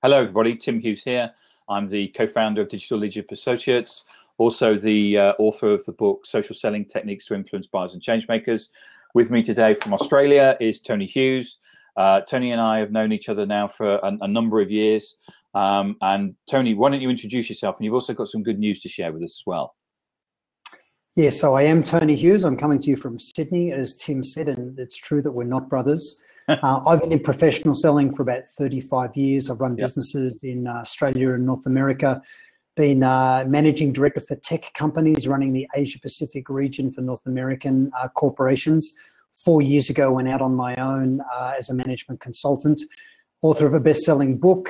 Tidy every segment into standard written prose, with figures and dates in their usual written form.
Hello, everybody. Tim Hughes here. I'm the co-founder of Digital Leadership Associates, also the author of the book, Social Selling Techniques to Influence Buyers and Changemakers. With me today from Australia is Tony Hughes. Tony and I have known each other now for a number of years. And Tony, why don't you introduce yourself? And you've also got some good news to share with us as well. Yes, so I am Tony Hughes. I'm coming to you from Sydney, as Tim said, and it's true that we're not brothers. I've been in professional selling for about 35 years. I've run businesses in Australia and North America, been managing director for tech companies, running the Asia Pacific region for North American corporations. 4 years ago, went out on my own as a management consultant, author of a best-selling book.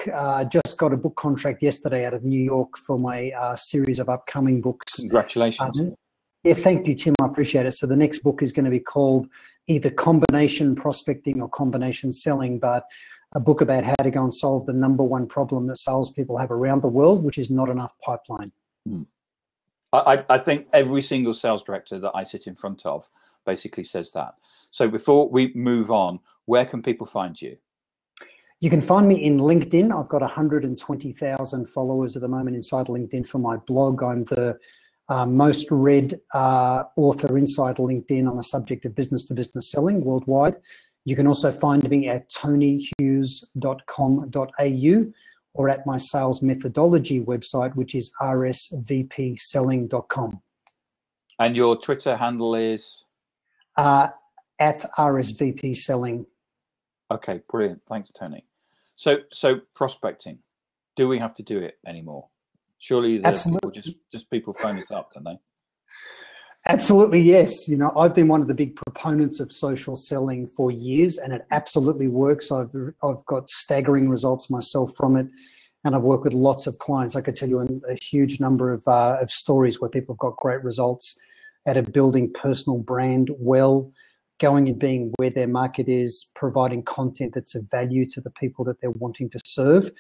Just got a book contract yesterday out of New York for my series of upcoming books. Congratulations. Yeah, thank you, Tim. I appreciate it. So the next book is going to be called either Combination Prospecting or Combination Selling, but a book about how to go and solve the #1 problem that salespeople have around the world, which is not enough pipeline. I think every single sales director that I sit in front of basically says that. So before we move on, where can people find you? You can find me in LinkedIn. I've got 120,000 followers at the moment inside LinkedIn for my blog. I'm the most read author inside LinkedIn on the subject of business-to-business selling worldwide. You can also find me at tonyhughes.com.au or at my sales methodology website, which is rsvpselling.com. And your Twitter handle is? At rsvpselling. Okay, brilliant. Thanks, Tony. So prospecting, do we have to do it anymore? Surely people phone us up, don't they? Absolutely, yes. You know, I've been one of the big proponents of social selling for years, and it absolutely works. I've got staggering results myself from it, and I've worked with lots of clients. I could tell you a huge number of stories where people have got great results out of building personal brand well, going and being where their market is, providing content that's of value to the people that they're wanting to serve.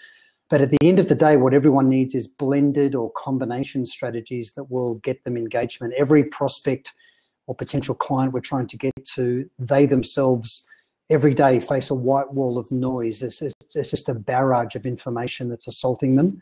But at the end of the day, what everyone needs is blended or combination strategies that will get them engagement. Every prospect or potential client we're trying to get to, they themselves every day face a white wall of noise. It's just a barrage of information that's assaulting them.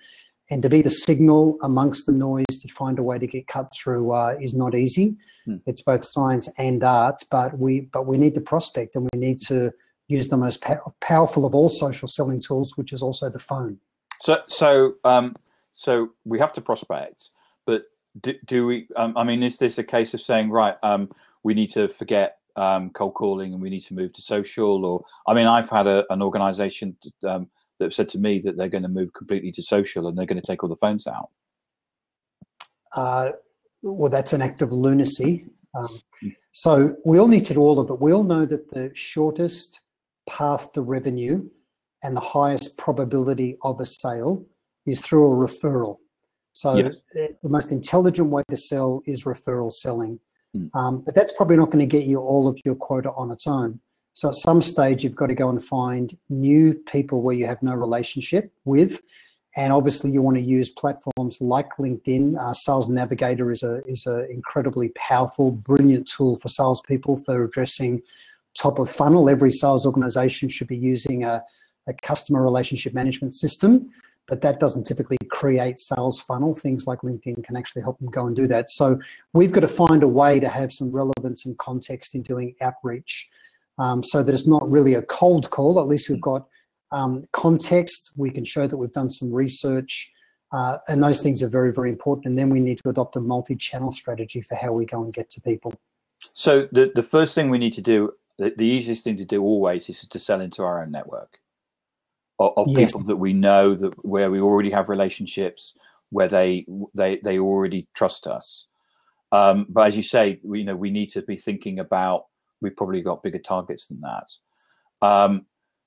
And to be the signal amongst the noise, to find a way to get cut through is not easy. It's both science and art, but we need to prospect, and we need to use the most powerful of all social selling tools, which is also the phone. So we have to prospect, but do we? I mean, is this a case of saying, right, we need to forget cold calling and we need to move to social? Or, I mean, I've had an organisation that have said to me that they're going to move completely to social and they're going to take all the phones out. Well, that's an act of lunacy. So we all need to do all of it. We all know that the shortest path to revenue and the highest probability of a sale is through a referral. So the most intelligent way to sell is referral selling. But that's probably not going to get you all of your quota on its own. So at some stage, you've got to go and find new people where you have no relationship with. And obviously you want to use platforms like LinkedIn. Sales Navigator is a incredibly powerful, brilliant tool for salespeople for addressing top of funnel. Every sales organization should be using a customer relationship management system, but that doesn't typically create sales funnel. Things like LinkedIn can actually help them go and do that. So we've got to find a way to have some relevance and context in doing outreach, so that it's not really a cold call. At least we've got context. We can show that we've done some research, and those things are very, very important. And then we need to adopt a multi-channel strategy for how we go and get to people. So the first thing we need to do, the easiest thing to do always, is to sell into our own network of people that we know, that where we already have relationships, where they already trust us. But as you say, we need to be thinking about, we've probably got bigger targets than that.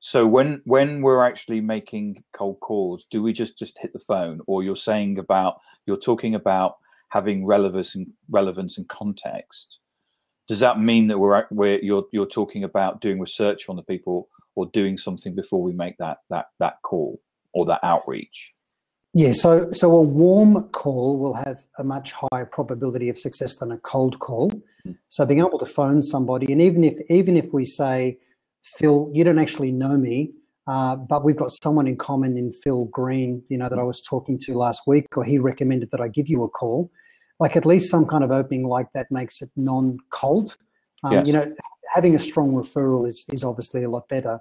So when we're actually making cold calls, do we just hit the phone? Or you're talking about having relevance and context. Does that mean that you're talking about doing research on the people, or doing something before we make that call or that outreach? Yeah, so a warm call will have a much higher probability of success than a cold call. So being able to phone somebody, and even if we say, Phil, you don't actually know me, but we've got someone in common in Phil Green, that I was talking to last week, or he recommended that I give you a call. Like, at least some kind of opening like that makes it non-cold. Yes. Having a strong referral is obviously a lot better.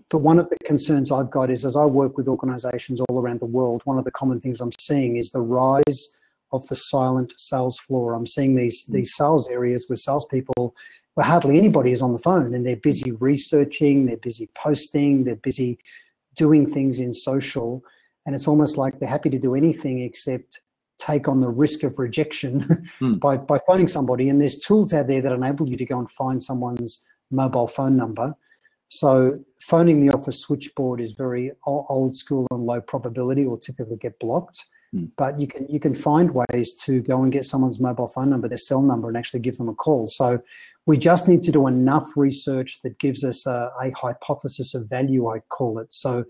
But one of the concerns I've got is, as I work with organizations all around the world, one of the common things I'm seeing is the rise of the silent sales floor. I'm seeing these sales areas where salespeople, where hardly anybody is on the phone, and they're busy researching, they're busy posting, they're busy doing things in social, and it's almost like they're happy to do anything except take on the risk of rejection by phoning somebody. And there's tools out there that enable you to go and find someone's mobile phone number. So phoning the office switchboard is very old school and low probability, or typically get blocked. But you can find ways to go and get someone's mobile phone number, their cell number, and actually give them a call. So we just need to do enough research that gives us a hypothesis of value, I call it. So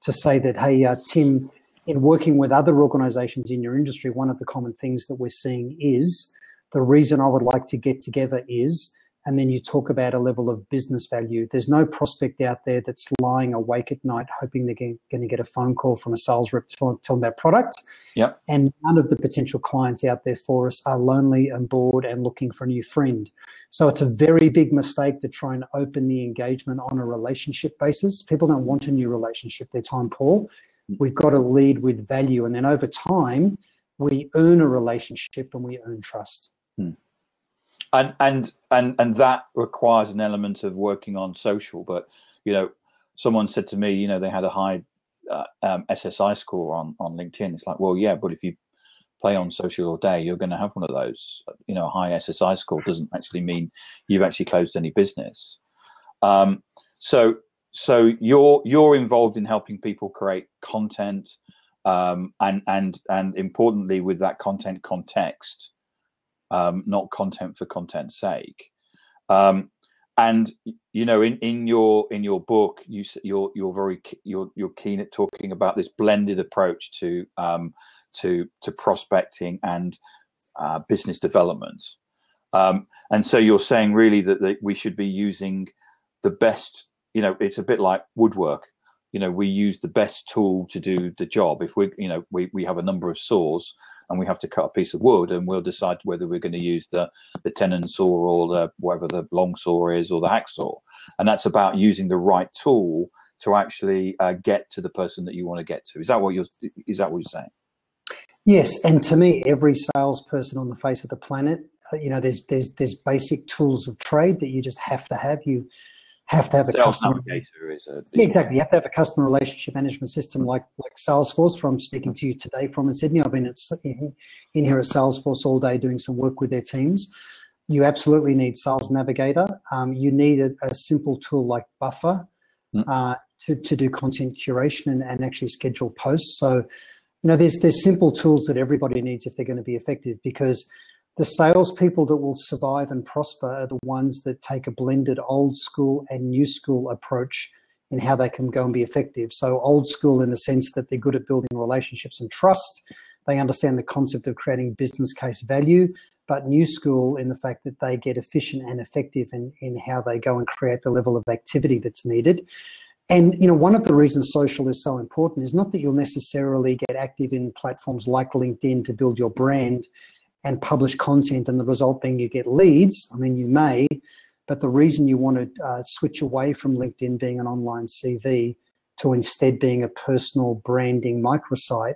to say that, hey, Tim, in working with other organizations in your industry, one of the common things that we're seeing is, the reason I would like to get together is, and then you talk about a level of business value. There's no prospect out there that's lying awake at night hoping they're going to get a phone call from a sales rep to tell them about product. Yep. And none of the potential clients out there for us are lonely and bored and looking for a new friend. So it's a very big mistake to try and open the engagement on a relationship basis. People don't want a new relationship. They're time poor. We've got to lead with value. And then over time, we earn a relationship and we earn trust. And that requires an element of working on social. But someone said to me, they had a high SSI score on LinkedIn. It's like, well, yeah, but if you play on social all day, you're going to have one of those. A high SSI score doesn't actually mean you've actually closed any business. So you're involved in helping people create content, and importantly, with that content context. Not content for content's sake, and in your book, you're keen at talking about this blended approach to prospecting and business development, and so you're saying really that we should be using the best. It's a bit like woodwork. We use the best tool to do the job. If we have a number of saws, and we have to cut a piece of wood, and we'll decide whether we're going to use the tenon saw or whatever the long saw is, or the hacksaw. And that's about using the right tool to actually get to the person that you want to get to. Is that what you're saying? Yes, and to me, every salesperson on the face of the planet, there's basic tools of trade that you just have to have. You have to have a customer navigator. Exactly. You have to have a customer relationship management system like Salesforce, from speaking to you today from in Sydney. I've been in here at Salesforce all day doing some work with their teams. You absolutely need Sales Navigator. You need a simple tool like Buffer to do content curation and actually schedule posts. So, there's simple tools that everybody needs if they're going to be effective, because the salespeople that will survive and prosper are the ones that take a blended old school and new school approach in how they can go and be effective. So old school in the sense that they're good at building relationships and trust. They understand the concept of creating business case value, but new school in the fact that they get efficient and effective in how they go and create the level of activity that's needed. And, one of the reasons social is so important is not that you'll necessarily get active in platforms like LinkedIn to build your brand and publish content, and the result being you get leads. I mean, you may, but the reason you want to switch away from LinkedIn being an online CV to instead being a personal branding microsite,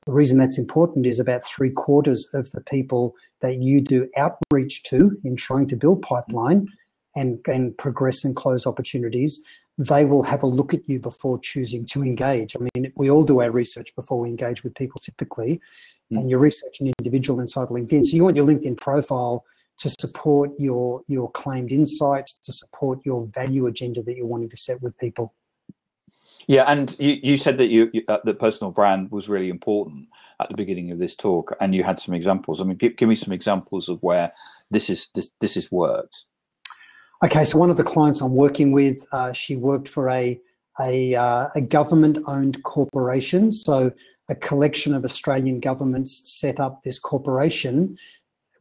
the reason that's important is about 3/4 of the people that you do outreach to in trying to build pipeline and progress and close opportunities, they will have a look at you before choosing to engage. I mean, we all do our research before we engage with people typically, and you're researching an individual inside LinkedIn. So you want your LinkedIn profile to support your claimed insights, to support your value agenda that you're wanting to set with people. Yeah, and you said that that personal brand was really important at the beginning of this talk, and you had some examples. I mean, give me some examples of where this has worked. Okay, so one of the clients I'm working with, she worked for a government-owned corporation. So a collection of Australian governments set up this corporation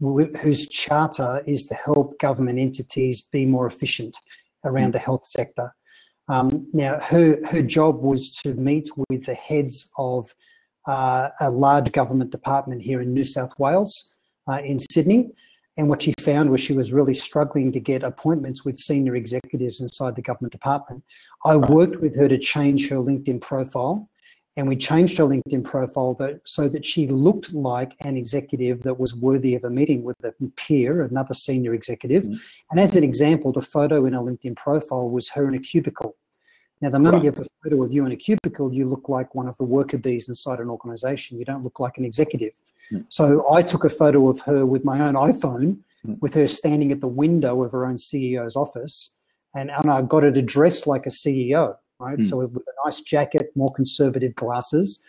whose charter is to help government entities be more efficient around the health sector. Now, her job was to meet with the heads of a large government department here in New South Wales, in Sydney. And what she found was she was really struggling to get appointments with senior executives inside the government department. I worked with her to change her LinkedIn profile, and we changed her LinkedIn profile so that she looked like an executive that was worthy of a meeting with a peer, another senior executive. And as an example, the photo in her LinkedIn profile was her in a cubicle. Now, the moment you have a photo of you in a cubicle, you look like one of the worker bees inside an organization. You don't look like an executive. So I took a photo of her with my own iPhone, with her standing at the window of her own CEO's office, and I got her to dress like a CEO, right? So with a nice jacket, more conservative glasses.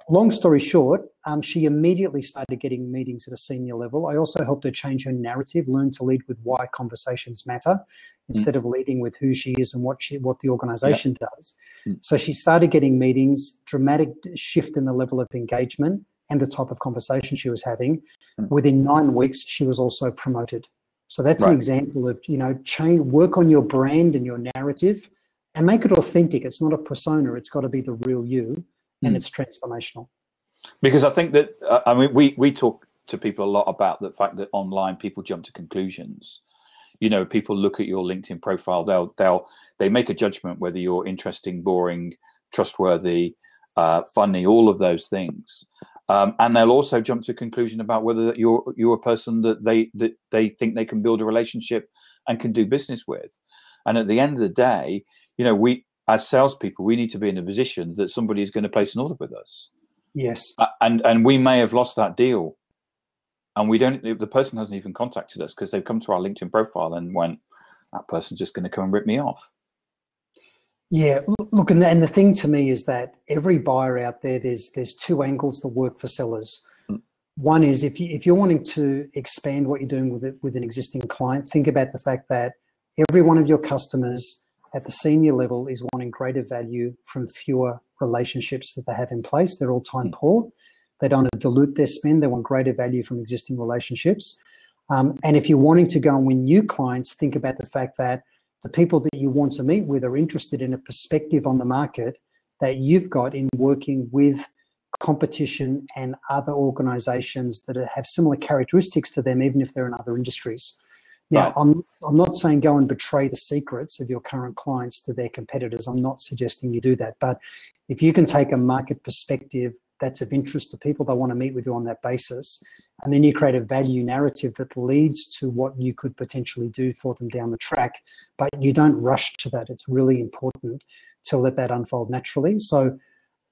Long story short, she immediately started getting meetings at a senior level. I also helped her change her narrative, learn to lead with why conversations matter, instead of leading with who she is and what the organization does. So she started getting meetings, dramatic shift in the level of engagement and the type of conversation she was having. Within 9 weeks, she was also promoted. So that's an example of, work on your brand and your narrative and make it authentic. It's not a persona. It's got to be the real you, and it's transformational. Because I think that, we talk to people a lot about the fact that online people jump to conclusions. People look at your LinkedIn profile, they make a judgment whether you're interesting, boring, trustworthy, funny, all of those things. And they'll also jump to a conclusion about whether you're a person that they think they can build a relationship and can do business with. And at the end of the day, we, as salespeople, we need to be in a position that somebody is going to place an order with us. Yes. And we may have lost that deal, and the person hasn't even contacted us because they've come to our LinkedIn profile and went, that person's just going to come and rip me off. Yeah, look, and the thing to me is that every buyer out there, there's two angles that work for sellers. One is if you're wanting to expand what you're doing with an existing client, think about the fact that every one of your customers at the senior level is wanting greater value from fewer relationships that they have in place. They're all time poor. They don't want to dilute their spend. They want greater value from existing relationships. And if you're wanting to go and win new clients, think about the fact that the people that you want to meet with are interested in a perspective on the market that you've got in working with competition and other organizations that have similar characteristics to them, even if they're in other industries. Now, I'm not saying go and betray the secrets of your current clients to their competitors. I'm not suggesting you do that. But if you can take a market perspective that's of interest to people, they want to meet with you on that basis, and then you create a value narrative that leads to what you could potentially do for them down the track, but you don't rush to that. It's really important to let that unfold naturally. So,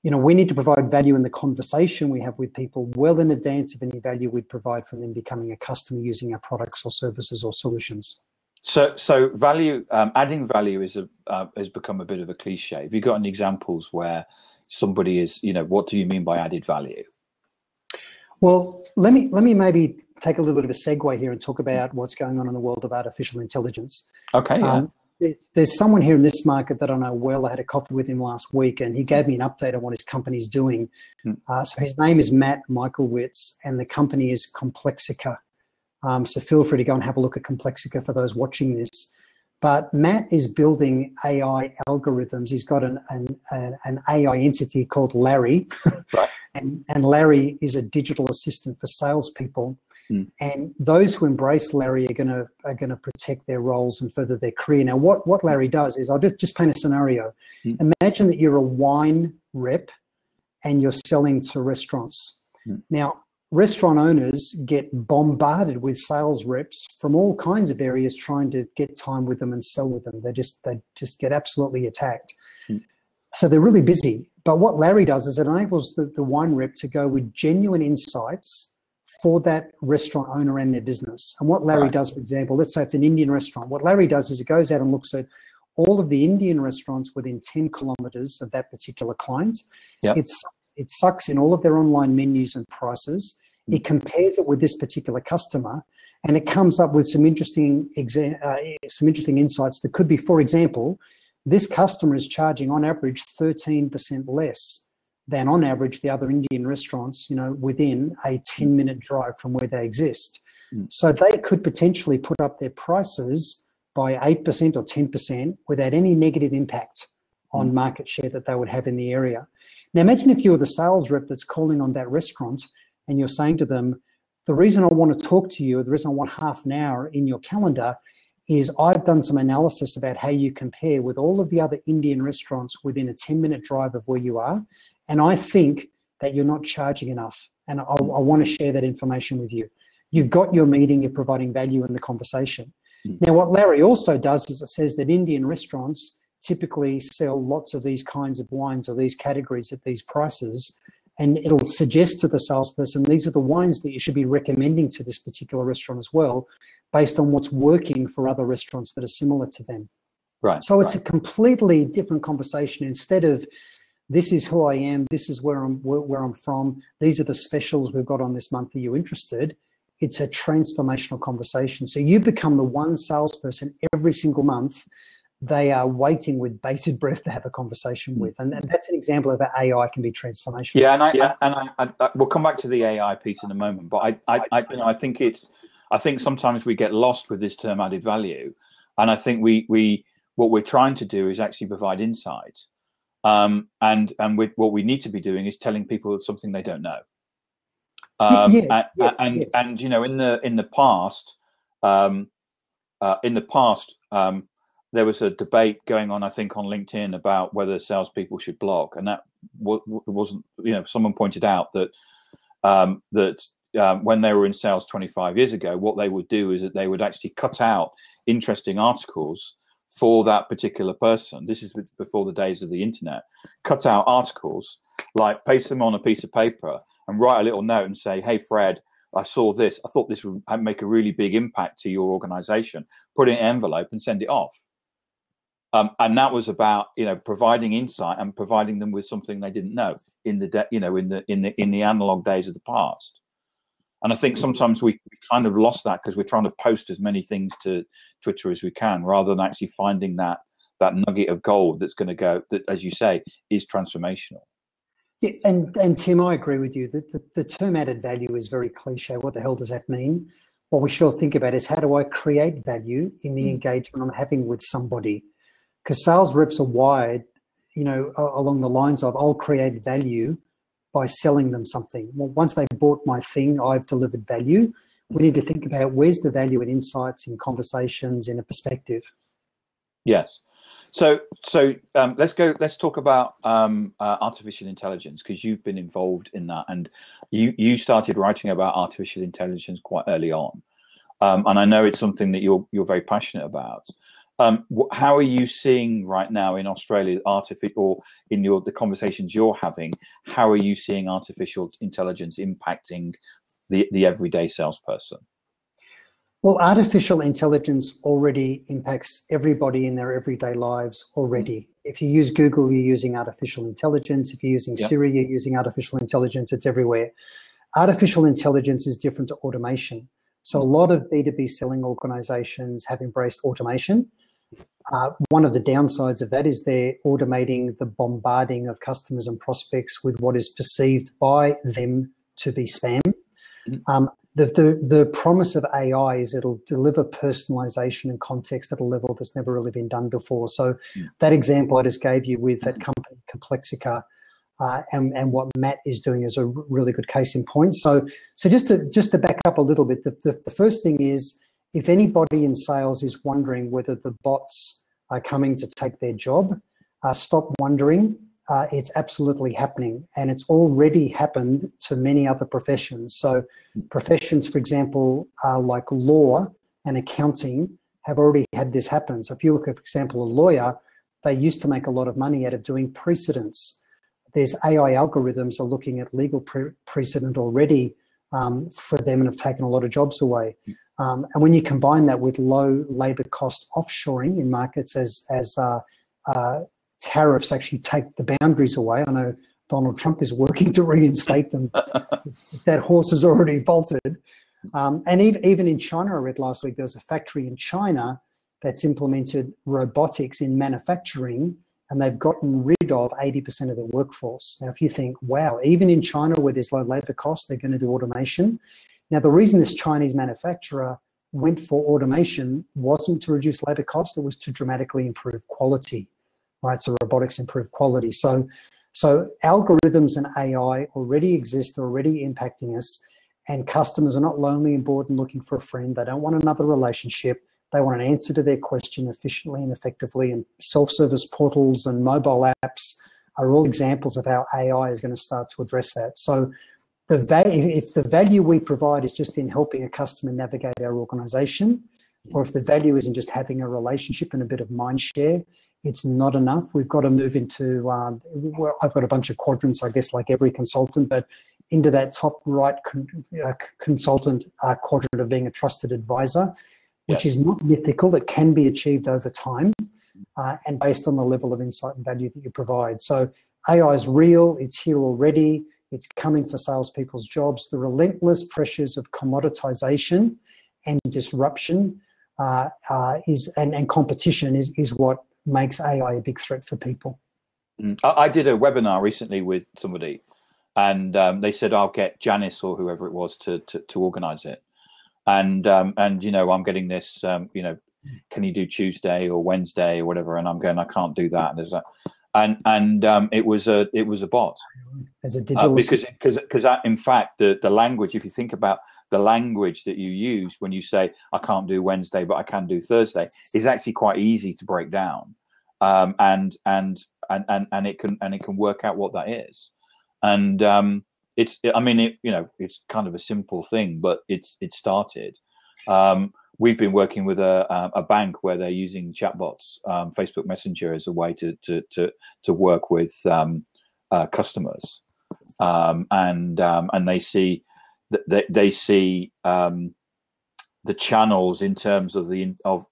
we need to provide value in the conversation we have with people well in advance of any value we'd provide from them becoming a customer using our products or services or solutions. So value, adding value has become a bit of a cliche. Have you got any examples where somebody is, what do you mean by added value? Well, let me maybe take a little bit of a segue here and talk about what's going on in the world of artificial intelligence. Okay. Yeah. There's someone here in this market that I know well. I had a coffee with him last week, and he gave me an update on what his company's doing. So his name is Matt Michaelwitz, and the company is Complexica. So feel free to go and have a look at Complexica for those watching this. But Matt is building AI algorithms. He's got an AI entity called Larry, and Larry is a digital assistant for salespeople. And those who embrace Larry are gonna protect their roles and further their career. Now, what Larry does is, I'll just paint a scenario. Imagine that you're a wine rep and you're selling to restaurants. Now, restaurant owners get bombarded with sales reps from all kinds of areas trying to get time with them and sell with them. They just get absolutely attacked. So they're really busy. But what Larry does is it enables the wine rep to go with genuine insights for that restaurant owner and their business. And what Larry does, for example, let's say it's an Indian restaurant. What Larry does is he goes out and looks at all of the Indian restaurants within 10 kilometers of that particular client. It sucks in all of their online menus and prices. It compares it with this particular customer, and it comes up with some interesting insights that could be, for example, this customer is charging on average 13% less than on average the other Indian restaurants, within a 10-minute drive from where they exist. So they could potentially put up their prices by 8% or 10% without any negative impact on market share that they would have in the area. Now, imagine if you're the sales rep that's calling on that restaurant and you're saying to them, the reason I want to talk to you, or the reason I want half an hour in your calendar is I've done some analysis about how you compare with all of the other Indian restaurants within a 10-minute drive of where you are. And I think that you're not charging enough. And I want to share that information with you. You've got your meeting, you're providing value in the conversation. Now, what Larry also does is it says that Indian restaurants typically sell lots of these kinds of wines or these categories at these prices. And it'll suggest to the salesperson, these are the wines that you should be recommending to this particular restaurant as well, based on what's working for other restaurants that are similar to them. Right. So it's a completely different conversation. Instead of, this is who I am, this is where I'm from, these are the specials we've got on this month, are you interested? It's a transformational conversation. So you become the one salesperson every single month they are waiting with bated breath to have a conversation with. And that's an example of how AI can be transformational. Yeah, and I we'll come back to the AI piece in a moment, but I think sometimes we get lost with this term added value, and I think what we're trying to do is actually provide insights, and what we need to be doing is telling people something they don't know. And you know, in the past, there was a debate going on, I think, on LinkedIn about whether salespeople should blog, and that wasn't. You know, someone pointed out that when they were in sales 25 years ago, what they would do is that they would actually cut out interesting articles for that particular person. This is before the days of the internet. Cut out articles, like paste them on a piece of paper and write a little note and say, "Hey, Fred, I saw this. I thought this would make a really big impact to your organization. Put it in an envelope and send it off." And that was about, you know, providing insight and providing them with something they didn't know in the analog days of the past. And I think sometimes we kind of lost that because we're trying to post as many things to Twitter as we can, rather than actually finding that nugget of gold that's going to go, that, as you say, is transformational. Yeah, and Tim, I agree with you that the term added value is very cliche. What the hell does that mean? What we should think about is, how do I create value in the engagement I'm having with somebody? Because sales reps are wired, you know, along the lines of, I'll create value by selling them something. Well, once they've bought my thing, I've delivered value. We need to think about, where's the value in insights, in conversations, in a perspective. Yes. So let's talk about artificial intelligence, because you've been involved in that, and you started writing about artificial intelligence quite early on, and I know it's something that you're very passionate about. How are you seeing right now in Australia, or in the conversations you're having, how are you seeing artificial intelligence impacting the everyday salesperson? Well, artificial intelligence already impacts everybody in their everyday lives already. If you use Google, you're using artificial intelligence. If you're using Siri, you're using artificial intelligence. It's everywhere. Artificial intelligence is different to automation. So a lot of B2B selling organizations have embraced automation. One of the downsides of that is they're automating the bombarding of customers and prospects with what is perceived by them to be spam. The promise of AI is it'll deliver personalization and context at a level that's never really been done before. So that example I just gave you with that company, Complexica, and what Matt is doing is a really good case in point. So just to back up a little bit, the first thing is, if anybody in sales is wondering whether the bots are coming to take their job, stop wondering. It's absolutely happening, and it's already happened to many other professions. So professions, for example, like law and accounting have already had this happen. So if you look at, for example, a lawyer, they used to make a lot of money out of doing precedents. There's AI algorithms are looking at legal precedent already for them and have taken a lot of jobs away. And when you combine that with low labor cost offshoring in markets as tariffs actually take the boundaries away. I know Donald Trump is working to reinstate them. That horse has already bolted. And even in China, I read last week, there was a factory in China that's implemented robotics in manufacturing, and they've gotten rid of 80% of their workforce. Now, if you think, wow, even in China where there's low labor costs, they're going to do automation. Now, the reason this Chinese manufacturer went for automation wasn't to reduce labor cost, it was to dramatically improve quality, right? So robotics improve quality. So algorithms and AI already exist, they're already impacting us, and customers are not lonely and bored and looking for a friend. They don't want another relationship. They want an answer to their question efficiently and effectively, and self-service portals and mobile apps are all examples of how AI is going to start to address that. So if the value we provide is just in helping a customer navigate our organization, or if the value is in just having a relationship and a bit of mind share, it's not enough. We've got to move into, well, I've got a bunch of quadrants, I guess, like every consultant, but into that top right consultant quadrant of being a trusted advisor, which is not mythical. It can be achieved over time and based on the level of insight and value that you provide. So AI is real, it's here already, it's coming for salespeople's jobs. The relentless pressures of commoditization and disruption and competition is what makes AI a big threat for people. I did a webinar recently with somebody, and they said, I'll get Janice or whoever it was to organize it. And you know, I'm getting this, you know, can you do Tuesday or Wednesday or whatever? And I'm going, I can't do that. And there's that. And it was a bot. As a digital because in fact the language, if you think about the language that you use when you say I can't do Wednesday but I can do Thursday, is actually quite easy to break down, and it can work out what that is, and I mean, you know, it's kind of a simple thing, but it started. We've been working with a bank where they're using chatbots, Facebook Messenger, as a way to work with customers, and they see the channels in terms of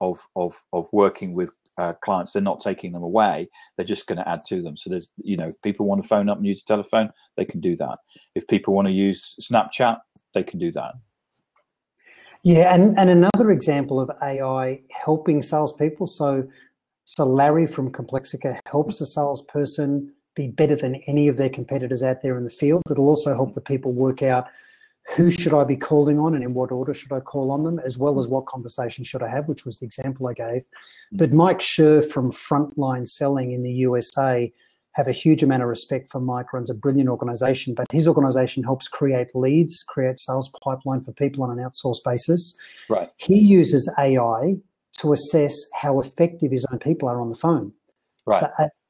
of working with clients. They're not taking them away; they're just going to add to them. So there's, you know, if people want to phone up and use a telephone, they can do that. If people want to use Snapchat, they can do that. Yeah, and another example of AI helping salespeople. So Larry from Complexica helps a salesperson be better than any of their competitors out there in the field. It'll also help the people work out who should I be calling on and in what order should I call on them, as well as what conversation should I have, which was the example I gave. But Mike Scherr from Frontline Selling in the USA, have a huge amount of respect for Mike, runs a brilliant organization, but his organization helps create leads, create sales pipeline for people on an outsourced basis. Right. He uses AI to assess how effective his own people are on the phone. Right.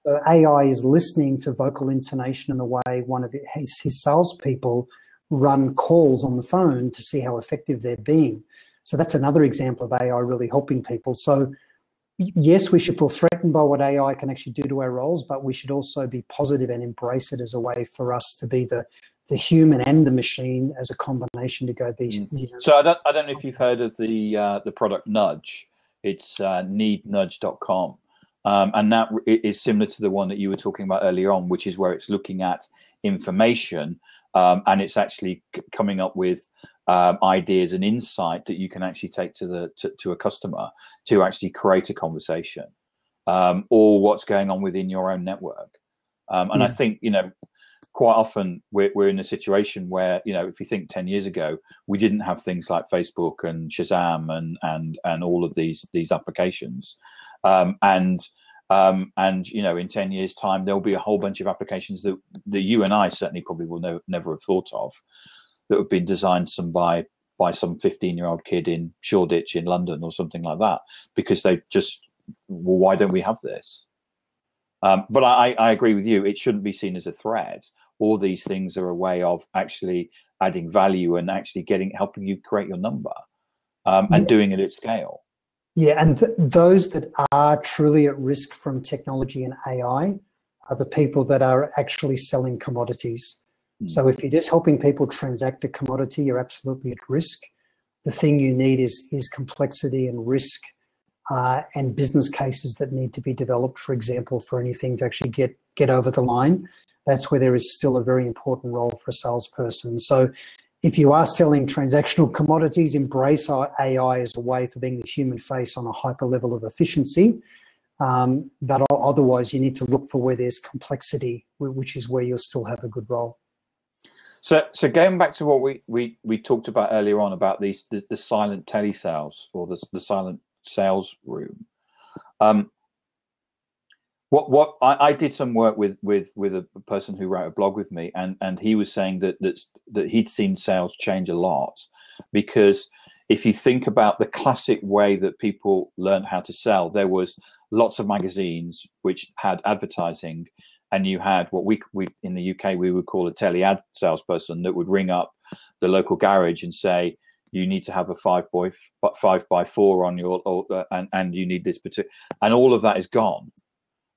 So AI is listening to vocal intonation and the way one of his salespeople run calls on the phone to see how effective they're being. So that's another example of AI really helping people. So yes, we should feel threatened by what AI can actually do to our roles, but we should also be positive and embrace it as a way for us to be the human and the machine as a combination to go be. You know. So I don't know if you've heard of the product Nudge. It's neednudge.com. And that is similar to the one that you were talking about earlier on, which is where it's looking at information, and it's actually coming up with ideas and insight that you can actually take to a customer to actually create a conversation, or what's going on within your own network. And I think, you know, quite often we're in a situation where, you know, if you think 10 years ago, we didn't have things like Facebook and Shazam and all of these applications. And you know, in 10 years time, there'll be a whole bunch of applications that you and I certainly probably will never have thought of, that have been designed by some 15-year-old kid in Shoreditch in London or something like that, because they just, well, why don't we have this? But I agree with you. It shouldn't be seen as a threat. All these things are a way of actually adding value and actually helping you create your number, and doing it at scale. Yeah, and those that are truly at risk from technology and AI are the people that are actually selling commodities. So if you're just helping people transact a commodity, you're absolutely at risk. The thing you need is complexity and risk and business cases that need to be developed, for example, for anything to actually get over the line. That's where there is still a very important role for a salesperson. So if you are selling transactional commodities, embrace AI as a way for being the human face on a hyper level of efficiency. But otherwise, you need to look for where there's complexity, which is where you'll still have a good role. So going back to what we talked about earlier on about the silent telesales or the silent sales room. What I did some work with a person who wrote a blog with me, and he was saying that he'd seen sales change a lot, because if you think about the classic way that people learned how to sell, there was lots of magazines which had advertising, and you had what we in the UK we would call a tele-ad salesperson that would ring up the local garage and say, you need to have a 5x4 on your and you need this particular, and all of that is gone.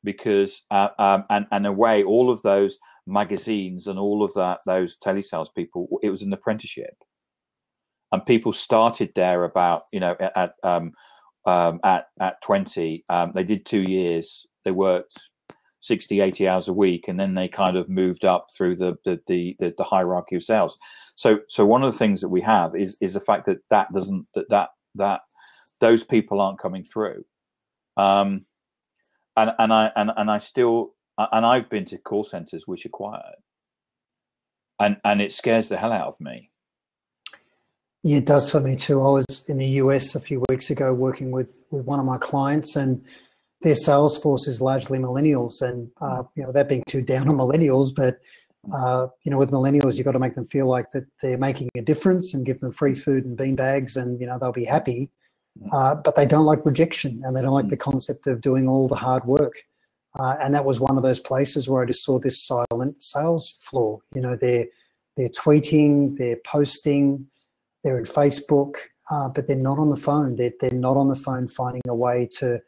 Because and in a way, all of those magazines and all of those telesales people, it was an apprenticeship, and people started there about at 20. They did 2 years. They worked 60, 80 hours a week, and then they kind of moved up through the hierarchy of sales. So one of the things that we have is the fact that those people aren't coming through. And I've been to call centers which are quiet, and it scares the hell out of me. Yeah, it does for me too. I was in the US a few weeks ago working with one of my clients, and their sales force is largely millennials. And that being too down on millennials, but with millennials, you've got to make them feel like that they're making a difference and give them free food and bean bags, and they'll be happy. But they don't like rejection, and they don't like the concept of doing all the hard work. And that was one of those places where I just saw this silent sales floor. They're tweeting, they're posting, they're in Facebook, but they're not on the phone. They're not on the phone finding a way to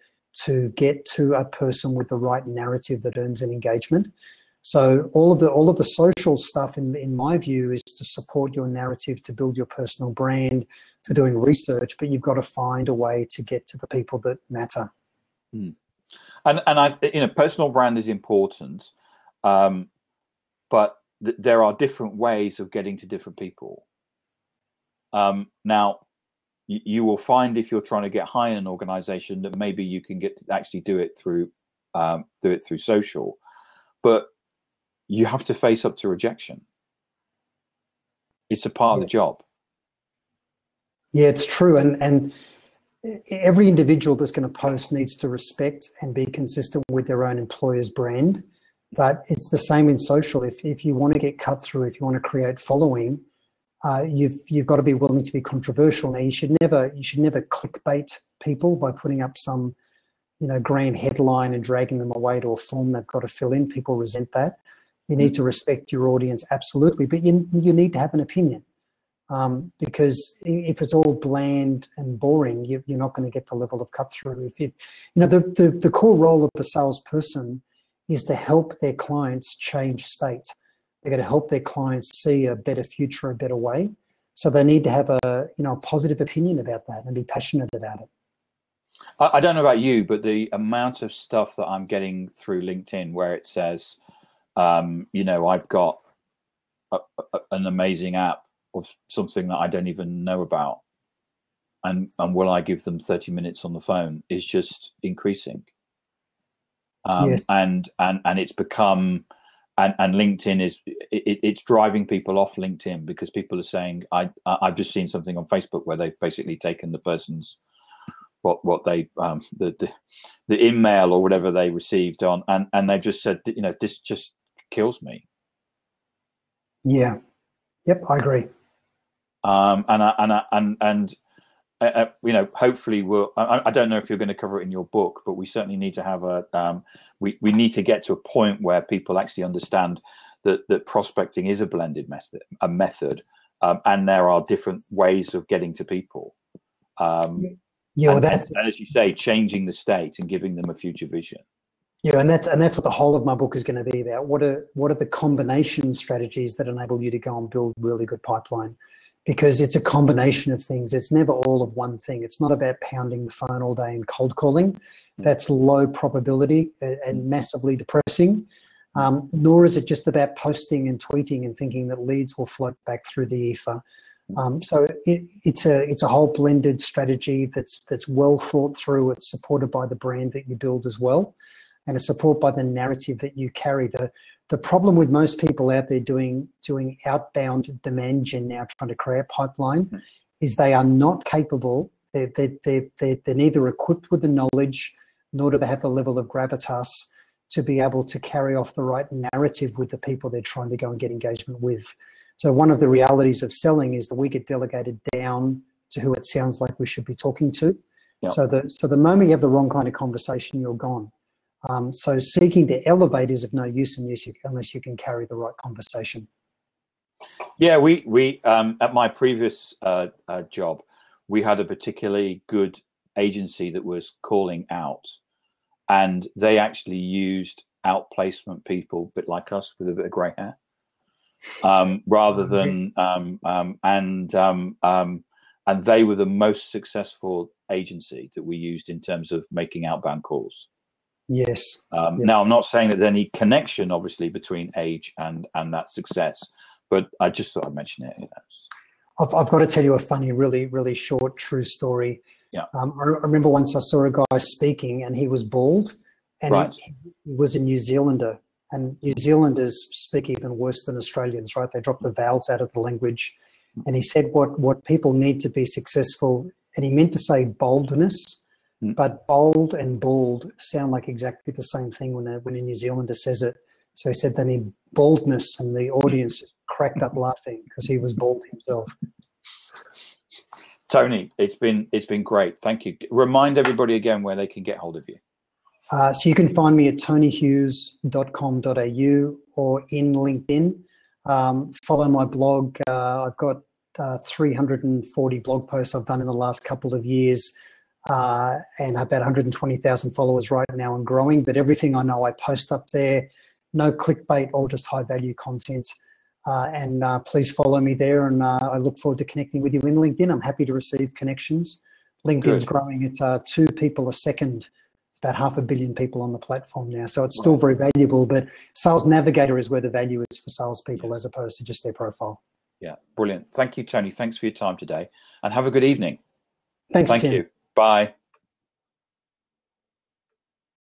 get to a person with the right narrative that earns an engagement. So all of the social stuff, in my view, is to support your narrative, to build your personal brand, for doing research, but you've got to find a way to get to the people that matter. And I personal brand is important, but there are different ways of getting to different people. Now, you will find if you're trying to get high in an organization that maybe you can do it through social, but you have to face up to rejection. It's a part of the job. Yeah, it's true. And every individual that's going to post needs to respect and be consistent with their own employer's brand. But it's the same in social. If you want to get cut through, if you want to create following, you've got to be willing to be controversial. Now, you should never clickbait people by putting up some grand headline and dragging them away to a form they've got to fill in. People resent that. You need to respect your audience, absolutely, but you need to have an opinion, because if it's all bland and boring, you're not going to get the level of cut through. The core role of a salesperson is to help their clients change state. They're going to help their clients see a better future, a better way. So they need to have a positive opinion about that and be passionate about it. I don't know about you, but the amount of stuff that I'm getting through LinkedIn where it says, I've got an amazing app of something that I don't even know about, and will I give them 30 minutes on the phone, is just increasing. Yes. And it's become, and LinkedIn it's driving people off LinkedIn, because people are saying, I've just seen something on Facebook where they've basically taken the person's what they the email or whatever they received on, and they've just said, this just kills me. Yeah. Yep, I agree. Hopefully we'll. I don't know if you're going to cover it in your book, but we certainly need to have we need to get to a point where people actually understand that prospecting is a blended method, and there are different ways of getting to people. And as you say, changing the state and giving them a future vision. Yeah, and that's what the whole of my book is going to be about. What are the combination strategies that enable you to go and build really good pipeline? Because it's a combination of things. It's never all of one thing. It's not about pounding the phone all day and cold calling. That's low probability and massively depressing. Nor is it just about posting and tweeting and thinking that leads will float back through the ether. So it's a whole blended strategy that's well thought through. It's supported by the brand that you build as well, and it's supported by the narrative that you carry. The problem with most people out there doing outbound demand gen now, trying to create a pipeline, is they are not capable. They're neither equipped with the knowledge, nor do they have the level of gravitas to be able to carry off the right narrative with the people they're trying to go and get engagement with. So one of the realities of selling is that we get delegated down to who it sounds like we should be talking to. Yep. So the moment you have the wrong kind of conversation, you're gone. So seeking to elevate is of no use unless you can carry the right conversation. Yeah, we at my previous job, we had a particularly good agency that was calling out, and they actually used outplacement people, a bit like us, with a bit of grey hair, rather than and they were the most successful agency that we used in terms of making outbound calls. Yes. Now, I'm not saying that there's any connection, obviously, between age and that success, but I just thought I'd mention it. You know. I've got to tell you a funny, really, really short, true story. Yeah. I remember once I saw a guy speaking, and he was bald, and right. he was a New Zealander, and New Zealanders speak even worse than Australians, right? They drop the vowels out of the language. And he said what people need to be successful, and he meant to say boldness, but bold and bald sound like exactly the same thing when a New Zealander says it. So he said they need boldness, and the audience just cracked up laughing because he was bald himself. Tony, it's been great. Thank you. Remind everybody again where they can get hold of you. So you can find me at tonyhughes.com.au or in LinkedIn. Follow my blog. I've got 340 blog posts I've done in the last couple of years, and about 120,000 followers right now and growing. But everything I know I post up there. No clickbait, all just high value content. And please follow me there, and I look forward to connecting with you in LinkedIn. I'm happy to receive connections. LinkedIn's growing at 2 people a second. It's about 500 million people on the platform now, so it's still very valuable. But Sales Navigator is where the value is for salespeople, as opposed to just their profile. Yeah, brilliant. Thank you, Tony. Thanks for your time today, and have a good evening. Thanks, Thank Tim. you. Bye.